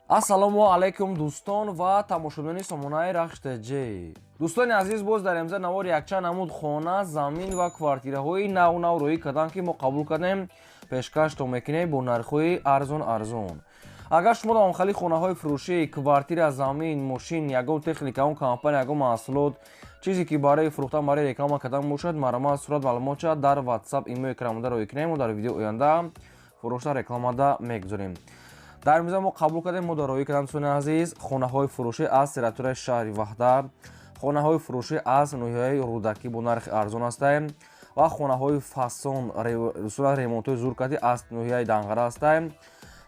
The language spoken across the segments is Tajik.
ассалому алайкум дӯстон ва тамошобинони сомонаи рахштаҷи. Дӯстони азиз, боз дар имза навори якчанд намуд хона, замин ва квартираҳои нав рӯӣ карданд, ки мо қабул кардем пешкашто мекунем бо нархҳои арзон. Агар шумо дар онхали хонаҳои фурӯшӣ, квартира, замин, мошин, ягон техника, ягон компания, ягон маҳсулот, чизе ки барои фурӯхтан, барои реклама кардан бошад, маромад сурат маълумот шавад дар WhatsApp имейл карамода роӣ кунем. Мо дар видео оянда фурӯшта рекламада мегузорем. дар имза мо қабул кардем мо дар роӣ кардан дӯстони азиз хонаҳои фурӯшӣ аз территорияи шаҳри Ваҳда, хонаҳои фурӯшӣ аз ноҳияи Рӯдакӣ бо нархи арзон ҳастем ва хонаҳои фасон ремонтҳои зур карди аз ноҳияи Данғара ҳастем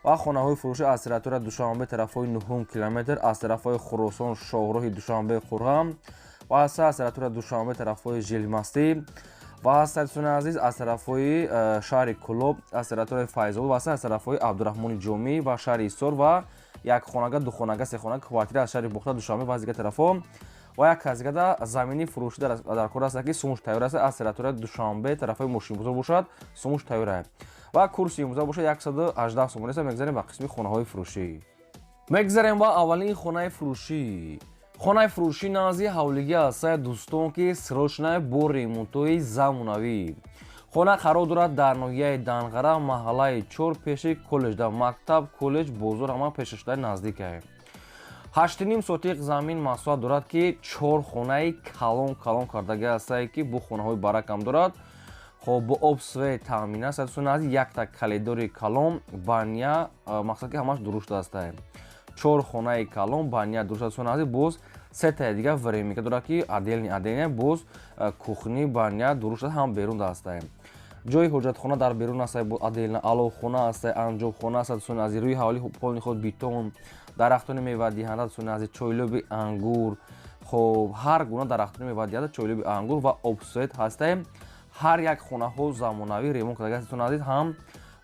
ва хонаҳои фурӯшӣ аз территорияи Душанбе тарафҳои 9 километр, аз тарафҳои Хуросон шоҳроҳи Душанбе Хуррам ва аз территорияи Душанбе тарафҳои Жилмастӣ ва аз дӯстони азиз аз тарафҳои шаҳри Кӯлоб, аз территорияи Файзобод ва аз тарафҳои Абдурахмони Ҷомӣ ва шаҳри Ҳисор ва якхонага, духонага, сехонага квартира аз шаҳри Бухта, Душанбе ва аз дигар тарафҳо ва як казгада замини фурӯшӣ дар кор аст, ки сумуш тайёр аст. Аз территорияи Душанбе тарафҳои мошинбозор бошад, сумуш тайёр аст ва курси имзо бошад 118 сомон аст. Мегзарем ба қисми хонаҳои фурӯшӣ. Мегзарем ба аввалин хонаи фурӯшӣ. хонаи фурӯшӣ назди ҳавлигӣ аст дӯстон, ки срочна бо ремонтҳои замонавӣ. хона қарор дорад дар ноҳияи Данғара, маҳаллаи 4 пеши коллеҷда. Мактаб, коллеҷ, бозор ҳама пешаштаи наздик аст. 8.5 сотиқ замин маҳсулат дорад, ки 4 хонаи калон кардагӣ аст, ки бо хонаҳои баракам дорад. хоб бо об свет таъмин аст дӯстони азиз. якта калидори калон, баня, мақсад ки ҳамаш дуруст аст. 4 хонаи калон, баня дуруст аст дӯстони азиз. боз сетаи дигар времика дорад, ки аделни боз кухни, баня дуруст аст, ҳам берун аст. ҷои ҳоҷатхона дар берун аст, бо аделна аловхона аст, анҷомхона аст дӯстони азиз. рӯи ҳавлӣ полни худ битон, дарахтони мевадиҳанда дӯстони азиз, чойлоби ангур, хоб ҳар гуна дарахтони мевадиҳанда, чойлоби ангур ва обсвет ҳаст. ҳар як хонаҳо замонавӣ ремонт кардаги аст дӯстони азиз. ҳам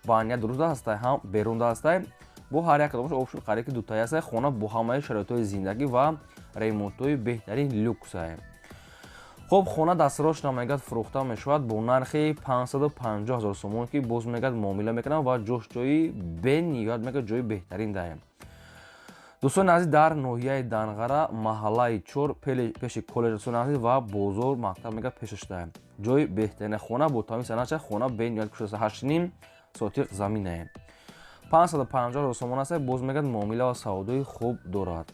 баня дуруст аст, ҳам берун аст. бо ҳар як кадомаш обшӯр қариб дутаи аст. хона бо ҳамаи шароитҳои зиндагӣ ва ремонтҳои беҳтарин люкс аст. хоб хона дастсрочно мегӯяд фурӯхта мешавад бо нархи 550 000 сомон, ки боз мегӯяд муомила мекунам ва ҷои бениҳоят мегӯяд ҷои беҳтарин даем. дӯстони азиз, дар ноҳияи Данғара, маҳаллаи 4 пеши коллеҷ дӯстони азиз ва бозор, мактаб мегӯяд пешашда. ҷои беҳтарин хона бо тамоми санаача хона бениҳоят кушода 8.5 сотиқ замин аст. 550 000 сомон аст. боз мегӯяд муомила ва савдои хуб дорад.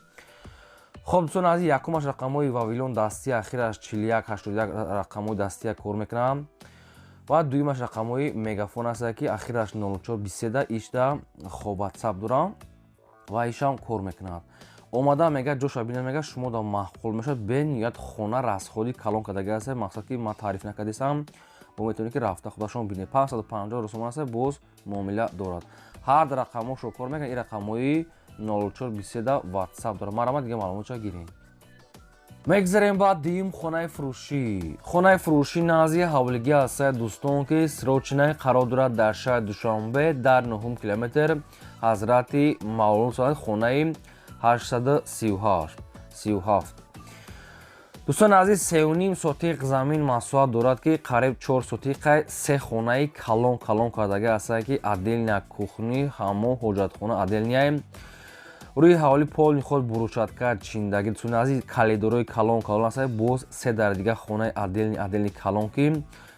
хоб дӯстони азиз, якумаш рақамҳои Вавилон дастӣ, ахираш 4181 рақамҳои дастия кор мекунам ва дуюмаш рақамҳои мегафон аст, ки ахираш 0423 ишда хоб WhatsApp дорам ва ишам кор мекунад. омада мегӯяд ҷоша бинед, мегӯяд шумо дар маъқул мешавад. бениҳоят хона расходи калон кардаги аст. мақсад ки ман таъриф накардисам, бо метавонед ки рафта худашон бинед. 550 000 сомон аст. боз муомила дорад. ҳар ду рақамҳошро кор мекунад. ин рақамҳои 0423 WhatsApp дорад. маромад дига маълумотша гирем. мегзарем ба дуюм хонаи фурӯшӣ. хонаи фурӯшӣ назди ҳавлигӣ аст дӯстон, ки срочна қарор дорад дар шаҳри Душанбе дар 9 километр ҳазрати Мавлон, хонаи 837. дӯстони азиз, 3.5 сотиқ замин маҳсулат дорад, ки қариб 4 сотиқа 3 хонаи калон кардагӣ аст, ки аделна кухни, ҳаммом, ҳоҷатхона аделния. рӯи ҳавлӣ полни худ бурӯчатка чиндагӣ дӯстони азиз, калидорои калон аст. боз 3 дар дигар хонаи аделни калон, ки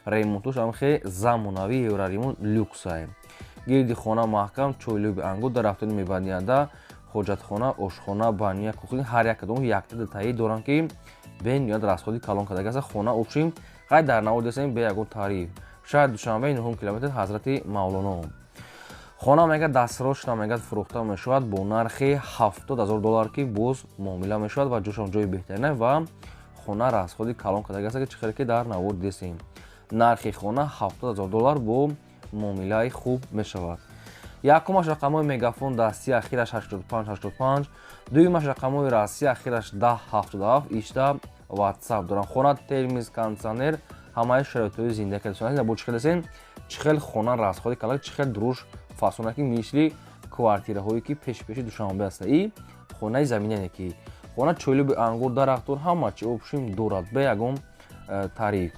ремонтош ҳам хеле замонавӣ, евроремонт люкс аст. гирди хона маҳкам, чойлоби ангур, дарахтони мевадиҳанда, ҳоҷатхона, ошхона, баня, кухни ҳар як кадом якта детаи доранд, ки бениҳоят расходи калон кардаги аст. хона обшим қай дар навод дестем бе ягон таъриф. шаҳри Душанбе 9 километр ҳазрати Мавлоно. хона мегӯяд дастсрочно мегӯяд фурӯхта мешавад бо нархи $70,000, ки боз муомила мешавад ва ҷошам ҷои беҳтарин аст ва хона расходи калон кардаги аст, ки чӣ хеле ки дар навод дестем. нархи хона $70,000 бо муомилаи хуб мешавад. якумаш рақамҳои мегафон дастӣ, ахираш 8585. дуюмаш рақамҳои расӣ, ахираш 1077 ишда WhatsApp дорам. хона термис, кондитсионер, ҳамаи шароитҳои зиндаги кардасоназ. бо чӣ хел дестем, чӣ хел хона расходи калон, чӣ хел дуруш фасонаки мисли квартираҳое, ки пеши Душанбе аст. и хонаи замине, ки хона чойлоби ангур, дарахтон, ҳама чи обшим дорад бе ягон таъриф.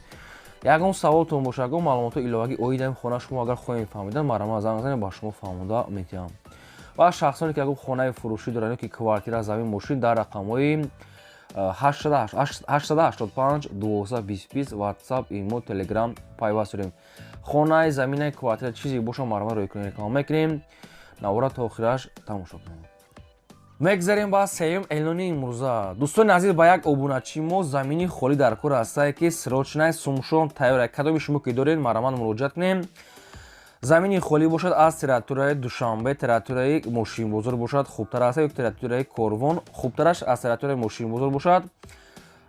ягон саволтон боша, ягон маълумоти иловагӣ оидаи хона шумо агар хоҳем фаҳмидан, маромад занг занед, ба шумо фаҳмода метиҳам. ва шахсоне ки ягон хонаи фурӯшӣ доранд ки квартира замин мошин дар рақамҳои 885 1220 ватсап имо телеграм пайваст дорем. хонаи заминаи квартира чизе боша марама рӯй кунем рекома мекунем. навора то охираш тамошо кунем. мегзарем ба сеюм эълони имрӯза. дӯстони азиз, ба як обуначии мо замини холӣ дар кор ҳастае ки сирочнаи сумшон тайёр. кадоми шумо ки доред марамат муроҷиат кунем. замини холӣ бошад аз территорияи душанбе, территорияи мошинбозор бошад хубтар аст, ё территорияи корвон хубтараш аз территорияи мошинбозор бошад.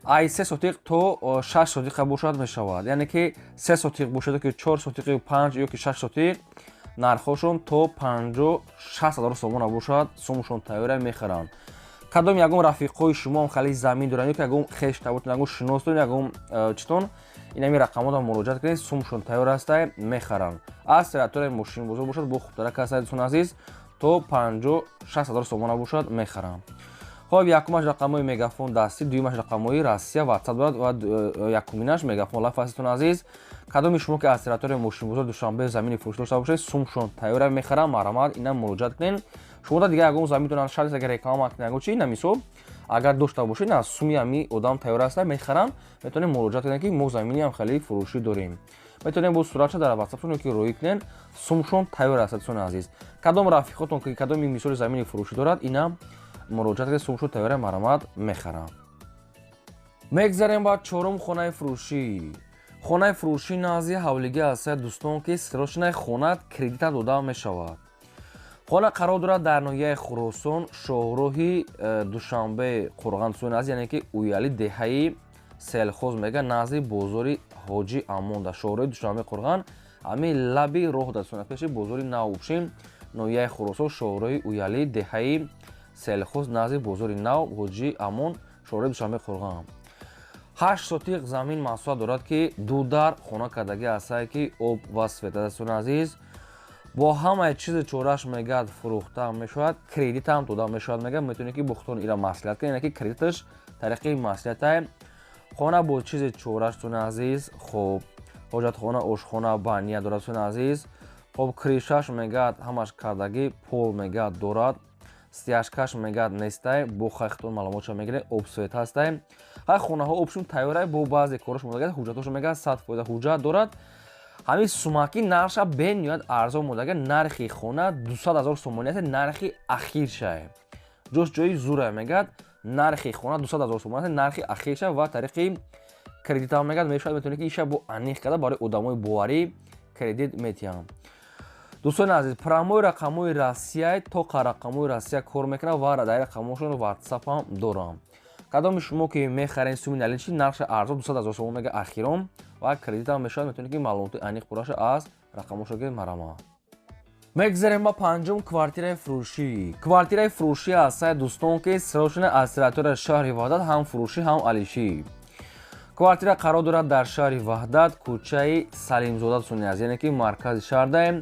ай 3 сотиқ то 6 сотиқа бошад мешавад. яъне ки 3 сотиқ бошад ки 4 сотиқи 5 ё ки 6 сотиқ нархошон то 56,000 сомона бошад. сумшон тайёра мехаранд. кадом ягон рафиқҳои шумо ҳам хали замин доранд ё ки ягон хештавотон ягон шиностон ягон читон инами рақамотро муроҷиат кунед. сумшон тайёр аста мехаранд. аз территорияи мошинбозор бошад бо хубтарак аст дӯстон азиз то 56,000 сомона бошад мехаранд. хоб якумаш рақамҳои мегафон дастӣ, дуюмаш рақамҳои Россия ватсап дорад ва якуминаш мегафон лайф аст дӯстон азиз. кадоми шумо ки аз территорияи мошинбозор душанбе замини фурӯш дошта бошед сумшон тайёра мехаранд. марамат ина муроҷиат кунед. шумо да дигар ягон заминтон шарт агар реклама кунед ягон чи ина мисол агар дошта бошед на суми ами одам тайёр аст мехаранд. метавонед муроҷиат кунед ки мо замини ҳам хали фурӯшӣ дорем. метавонед бо суратша дар ватсапшон ки рӯй кунед. сумшон тайёр аст дӯстон азиз. кадом рафиқотон ки кадоми мисоли замини фурӯшӣ дорад ина муроҷиат кунед. сумшон тайёра марамат мехаранд. мегзарем ба чорум хонаи фурӯшӣ. хонаи фурӯшӣ назди ҳавлигӣ аст дӯстон ки сирочнаи хона кредита дода мешавад. хона қарор дорад дар ноҳияи хӯросон шоҳроҳи душанбе қурған дӯстон азиз, яъне ки уяли деҳаи селхоз мега назди бозори ҳоҷи амонда шоҳроҳи душанбе қурған ҳамин лаби роҳ дастона пеши бозори нав бошем. ноҳияи хӯросон шоҳроҳи уяли деҳаи селхоз назди бозори нав ҳоҷи амон шоҳроҳи душанбе қурған. 8 сотиқ замин маҳсулат дорад ки дудар хона кардагӣ астае ки об ва света дӯстон азиз. бо ҳамаи чизи чораш мегӯяд фурӯхта мешавад. кредит ҳам дода мешавад мегӯяд. метавонед ки бо худтон ира маслиҳат кунед, яъне ки кредиташ тариқи маслиҳатае. хона бо чизи чораш дӯстон азиз. хоб ҳоҷатхона ошхона бания дорад дӯстон азиз. хоб кришаш мегӯяд ҳамаш кардагӣ пол мегӯяд дорад. стяжкаш мегӯяд нестае. бо хайхтон маълумотша мегиред. об свет ҳастае. ҳай хонаҳо обшум тайёрае. бо баъзе кораш мегӯяд ҳуҷҷатошо мегӯяд 100% ҳуҷҷат дорад. ҳамин сумаки нарша бениҳоят арзон мудага. нархи хона 200,000 сомони аст. нархи ахиршае. ҷош ҷои зурае мегӯяд. нархи хона 200,000 сомони аст. нархи ахирша ва тариқи кредитам мегӯяд мешавад. метавонед ки иша бо аниқ карда барои одамои боварӣ кредит метиҳанд. дӯстони азиз, промои рақамҳои Россия тоқа рақамҳои Россия кор мекунад ва дар рақамҳошон ватсап ҳам дорам. кадоми шумо ки мехаред суми наличӣ нархи арзон 200,000 сомон мега ахиром ва кредит ҳам мешавад. метавонед ки маълумоти аниқ пураша аз рақамҳошо гиред марама. мегзарем ба панҷум квартираи фурӯшӣ. квартираи фурӯшӣ астае дӯстон ки сирочна аз территорияи шаҳри ваҳдат ҳам фурӯшӣ ҳам алишӣ. квартира қарор дорад дар шаҳри ваҳдат кӯчаи салимзода дӯстони азиз, яъне ки маркази шаҳр даем.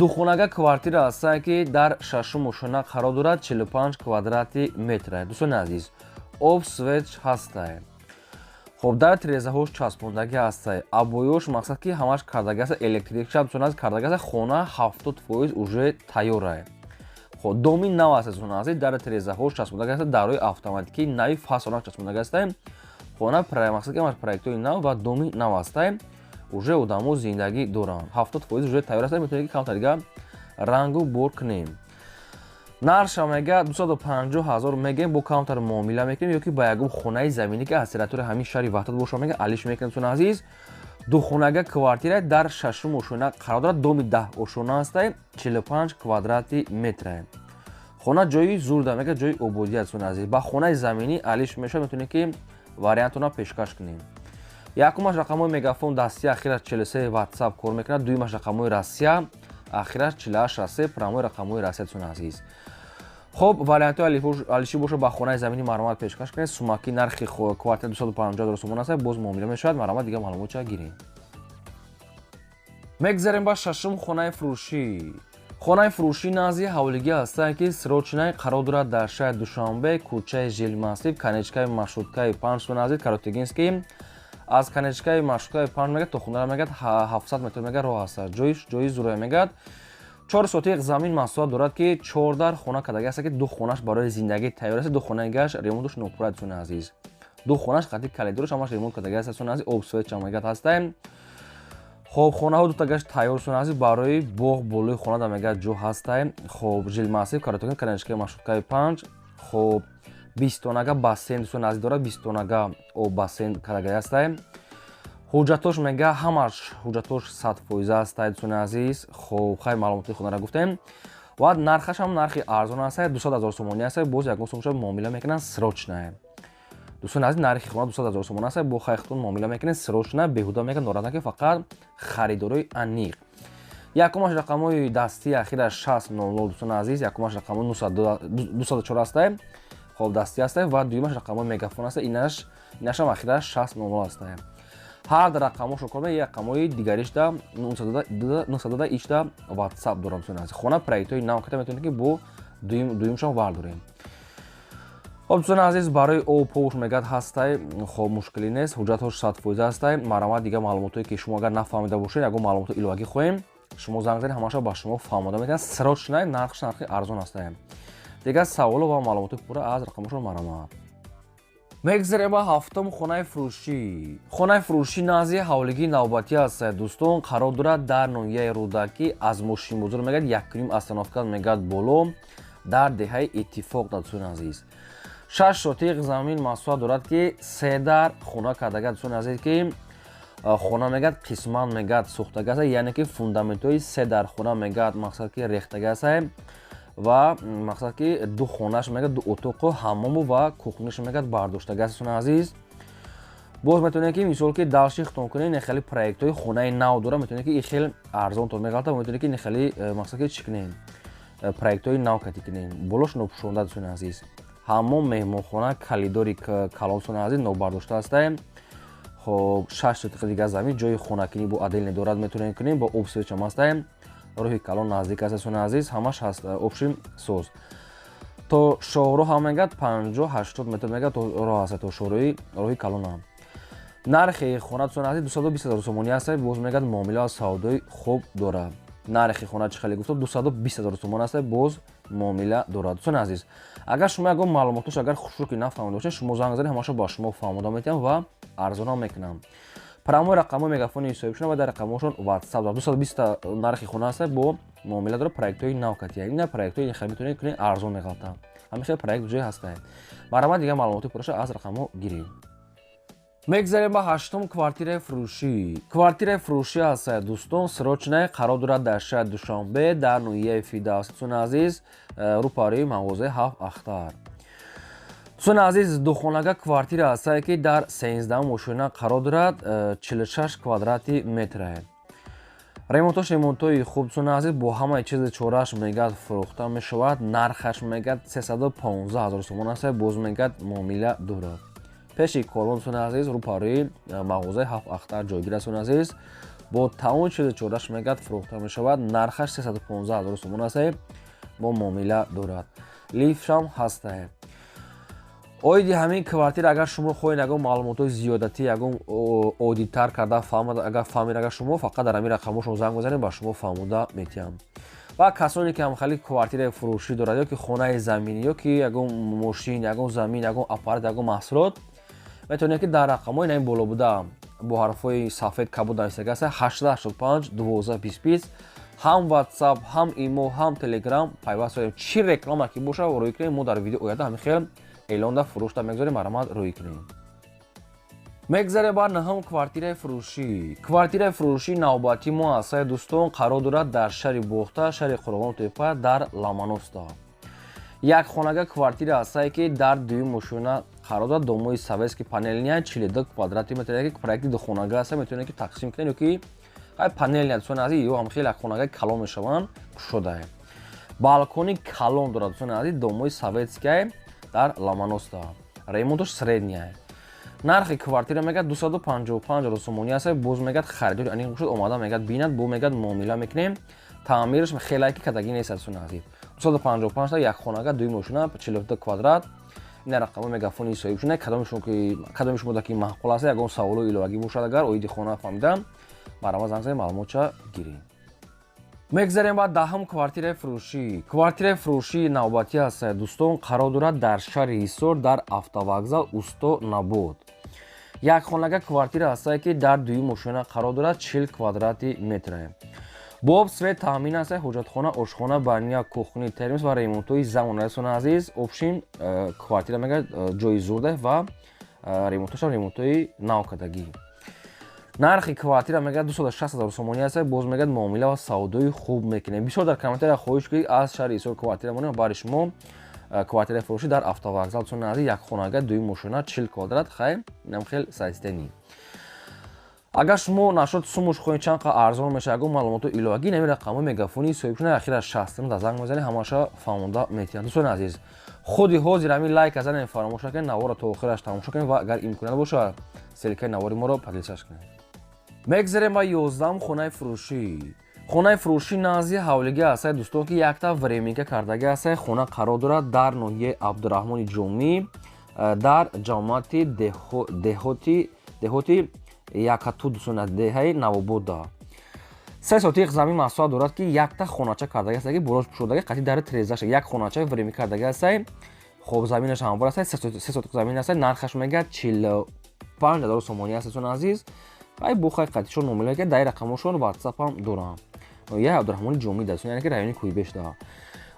духонага квартира астае ки дар шашум ошона қарор дорад 45 квадрати метрае. дӯстони азиз, об свет ҳастае. хоб дар тирезаҳош часпондагӣ ҳастае. абоёш мақсад ки ҳамаш кардагӣ аст. электрикша дӯстон азиз кардагӣ аст. хона 70% уже тайёрае. хоб доми нав аст дӯстон азиз. дар тирезаҳош часпондагӣ аст. дарои автоматикии нави фасонак часпондагӣ астае. хона мақсад ки ҳамаш проектои нав ва доми нав астае. уже одамо зиндагӣ доранд. 70% уже тайёр аст. метавонед ки камтар дига рангу бор кунем. нарша мега 250,000 мегем. бо камтар муомила мекунем ё ки ба ягон хонаи заминӣ ки аз территорияи ҳамин шаҳри ваҳдат боша мега алиш мекунем дӯстон азиз. духонага квартира дар шашум ошона қарор дорад. доми 10 ошона астае. 45 квадрати метрае. хона ҷои зурда мега ҷои ободият дӯстон азиз. ба хонаи заминӣ алиш мешавад. метавонед ки вариантона пешкаш кунем. якумаш рақамҳои мегафон дастӣ ахираш 43 ватсап кор мекунад. дуюмаш рақамҳои Россия ахираш 4863 промои рақамҳои Россия дӯстон азиз. хоб вариантҳои алишӣ боша ба хонаи заминӣ маълумот пешкаш кунед. сумаки нархи квартира 250,000 сомон аст. боз муомила мешавад. маълумот дига маълумотша гиред. мегзарем ба шашум хонаи фурӯшӣ. хонаи фурӯшӣ назди ҳавлигӣ астае ки сирочнаи қарор дорад дар шаҳри душанбе кӯчаи жилмасив канечкаи маршруткаи 5 дӯстон азиз каротегинский. аз канечкаи маршруткаи 5 мегад то хунара мегад 700 метр мега роҳ аст. ҷои зурая мегад. 4 сотиқ замин маҳсулот дорад, ки 4 дар хона кардаги аст, ки ду хонаш барои зиндагӣ тайёр аст. Ду хонагаш ремонтуш нопурра дӯстони азиз. Ду хонаш қати калидорш ҳамаш ремонт кардаги аст дӯстони азиз. Обсвет чамагат ҳастаем. خب خانه ها دو تا گشت تیار شدن از برای باغ بالای خانه در مگه جو هستیم. خب ژل ماسیو کارتون کرنشکه مشروطه 5. خب 20 تونگا باسن دوستان از داره 20 تونگا او باسن کارگاه هستیم. حجتش مگه همش حجتش 100% است دوستان عزیز. خب خیلی معلوماتی خونه را گفتیم و نرخش هم نرخ ارزان است. 200,000 سومانی است. باز یک سومش معامله میکنن سروچنه. دوستان عزیز نرخ خونه 200,000 سومان است. با خیختون معامله میکنن سروچنه بهودا میکنن دارن که فقط خریدارای انیق. یکمش رقمای دستی اخیر 6000 دوستان عزیز. یکمش رقم 204 است. خب دستی است و دویمش رقمای مگافون است. اینش هم اخیر 6000 است. هر در رقمش رو کنم یک رقمای دیگریش دا 918 واتساپ دارم دوستان عزیز. خونه پرایتای نام کتا میتونید که با دویمش هم وارداریم. خب دوستان عزیز برای او پوش مگد هسته. خب مشکلی نیست. حجتش 100% هسته. مرامت دیگه معلوماتی که شما اگر نفهمیده باشین یگو معلومات ایلواگی خویم شما زنگ زدین همش با شما فهمیده میکنن. سراچ نه نرخش نرخ ارزان هسته. دیگه سوال و معلومات پورا از رقمش مرامت. میگذریم با هفتم خانه فروشی. خانه فروشی نازی حولگی نوبتی است دوستان. قرار دارد در نویه رودکی از ماشین بزرگ میگد 1.5 استانافکان میگد بالا در دهه اتفاق دوستان عزیز. 6 سوتیق زمین محصول دارد که 3 در خانه کردگی دوستان عزیز که خانه میگد قسمان میگد سوختگی است. یعنی که فوندامنتوی 3 در خانه میگد مقصد که ریختگی است و مقصد که دو خونهش میگد دو اتاق و حمام و کوخنش میگد برداشتگی است دوستان عزیز. باز میتونه که مثال که دالشی ختم کنین خیلی پروژه های خانه نو داره میتونه که خیلی ارزان طور میگه میتونه که خیلی مقصد که چکنین پروژه های نو کتی کنین بولش نوپوشونده دوستان عزیز. حمام مهمانخانه کلیداری کلان دوستان عزیز نو برداشته است. خب 6 سوتیق دیگه زمین جای خونه‌کنی با ادل ندارد میتونین کنین با آب سویچ هم است. روی کلان نزدیک است دوستان عزیز. همش هست آپشن سوز. تو شورو هم میگد 50-80 متر میگد تو راه است. تو شوروی روی کلان هم نرخ خونه دوستان عزیز 220,000 سومانی است. باز میگد معامله سودای خوب داره. نرخ خونه چه خیلی گفتم 220,000 سومان است. باز معامله داره دوستان عزیز. اگر شما اگه معلوماتش اگر خوشو که نفهمیده باشین شما زنگ زدین همش با شما فهمیده میتونم و ارزان هم میکنم. پرامو رقم مگافون حساب شما و در رقمشون واتساپ 220 نرخ خونه است. با معامله داره پروژه های نوکتی. این پروژه خیلی میتونید کنین ارزان میگفتم. همیشه پروژه جای هسته. برام دیگه معلوماتی پرش از رقمو گیرید. میگذاریم با هشتم کوارتیر فروشی. کوارتیر فروشی است دوستان. سروچنه قرار دارد در شهر دوشنبه در نویه فیدا دوستان عزیز رو پاره مغازه 7 اختر. دوستان عزیز دو خانگاه کوارتیر است که در 13 ماشینه قرار دارد 46 کوادراتی متر. ремонтои хуб دوستان عزیز با همه چیز چورش میگد فروخته میشود. نرخش میگد 315,000 سومان است. باز میگد معامله دارد. پیشی کاروان دوستان عزیز رو پاره مغازه 7 اختر جایگیر است دوستان عزیز. با تمام چیز چورش میگد فروخته میشود. نرخش 315,000 سومان است. با معامله دارد. لیفت هم هست. اویدی همین کوارتیر اگر شما خواهید اگر معلومات زیادتی اگر اودیتر کرده فهمید اگر فهمید اگر شما فقط در همین رقمش زنگ بزنید با شما فهمیده میتونم. و کسانی که هم خیلی کوارتیر فروشی دارد یا که خانه زمینی یا که اگر ماشین اگر زمین اگر آپارت اگر محصولات میتونید که در رقمای این بالا بوده با حرفای سفید کبود داشته است 885 1220 هم واتساپ هم ایمو هم تلگرام پیوست چی رکلام که باشه و روی کنید ما در ویدیو اومده همین خیلی اعلان در فروش تا میگذاریم مرامت روی کنیم. میگذاریم بر نهم کوارتیر فروشی. کوارتیر فروشی نوبتی ما است دوستان. قرار دارد در شهر بوخته شهر قربان تپه در لامانوست. یک خانگاه کوارتیر است که در دوی ماشینه قرار دارد دومای سویس که پنل نیست 42 کوادراتی متر که پروژه دو خانگاه است. میتونید که تقسیم کنید که پنل نیست دوستان عزیز یا هم خیلی خانگاه کلان میشوند شده. بالکونی کلان دارد دوستان عزیز دومای سویس که در لامانوست. ремонтش средняя. نرخ کوارتیر میگه 255,000 سومانی است. باز میگه خریداری انیق شد اومده میگه بیند بو میگه معامله میکنیم. تعمیرش خیلی که کداگی نیست دوستان عزیز. 255 تا یک خانگاه دوی ماشینه 42 کوادرات. این رقم مگافونی حساب شونه کدامشون بوده که معقول است. اگه سوالو ایلواگی باشه اگر اویدی خانه فهمیدم برام زنگ زدید معلومات گیرید. мегзарем ба даҳум квартираи фурӯшӣ. Квартираи фурӯшии навбатӣ аст дӯстон, қарор дорад дар шаҳри Ҳисор дар автовокзал Усто Набуд. Якхонага квартира аст ки дар дуюм мошина қарор дорад, 40 квадрати метр. боб, свет, таъмин аст, ҳоҷатхона, ошхона, баня, кухни, термос ва ремонтҳои замонаи азиз. Обшин квартира мегӯяд ҷои зурда ва ремонтҳошам ремонтҳои навкардагӣ. нархи квартира мегӯяд 260 000 сомонӣ аст. боз мегӯяд муомила ва савдои хуб мекунем. Бисёр дар комментария хоҳиш кунед аз шаҳри Ҳисор квартира монем. Бари шумо квартираи фурӯшӣ дар автовокзал дӯстони азиз, якхонага, дуюм мошина, 40 квадрат. Хайр, инам хел сазистенӣ. агар шумо нашоти сумуш хоҳед чанд қадр арзон меша, ягон маълумоту иловагӣ нами рақамҳои мегафони соҳибшона ахира 60 да занг мезанед, ҳамаша фаҳмонда метиҳанд. дӯстони азиз, худи ҳозир ҳамин лайк казанем фаромӯш накунед, наворро то охираш тамошо кунед ва агар имконият боша селикаи навори моро подлисаш кунед. мегзарем ба 11 хонаи фурӯшӣ. хонаи фурӯшӣ назди ҳавлигӣ аст дӯстон, ки якта временка кардагӣ аст. хона қарор дорад дар ноҳияи Абдурраҳмони Ҷомӣ дар ҷамоати деҳоти якату дӯстони деҳаи Навобуда. 3 сотиқ замин маҳсулот дорад, ки якта хонача кардагӣ аст, бурож пушодаги қати дар трезаша як хонача временка кардагӣ аст. хоб заминаш ҳамбар аст, 3 сотиқ замин аст. нархаш мегӯяд 45 000 сомонӣ аст дӯстони азиз. ай бухай қатишон номело ки дай рақамошон WhatsApp-ам дорам. Я Абдурраҳмони Ҷомӣ даст, яъне ки райони Кӯйбеш да.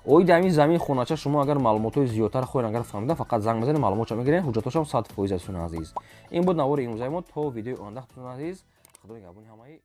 Ои дами замин хонача шумо агар маълумотои зиёдтар хоҳед агар фаҳмида, фақат занг мезанед, маълумотшо мегиред, ҳуҷҷатошам 100% дӯстони азиз. ин буд навори имрӯзаи мо. То видеои оянда дӯстони азиз, худои нигаҳбони ҳамаи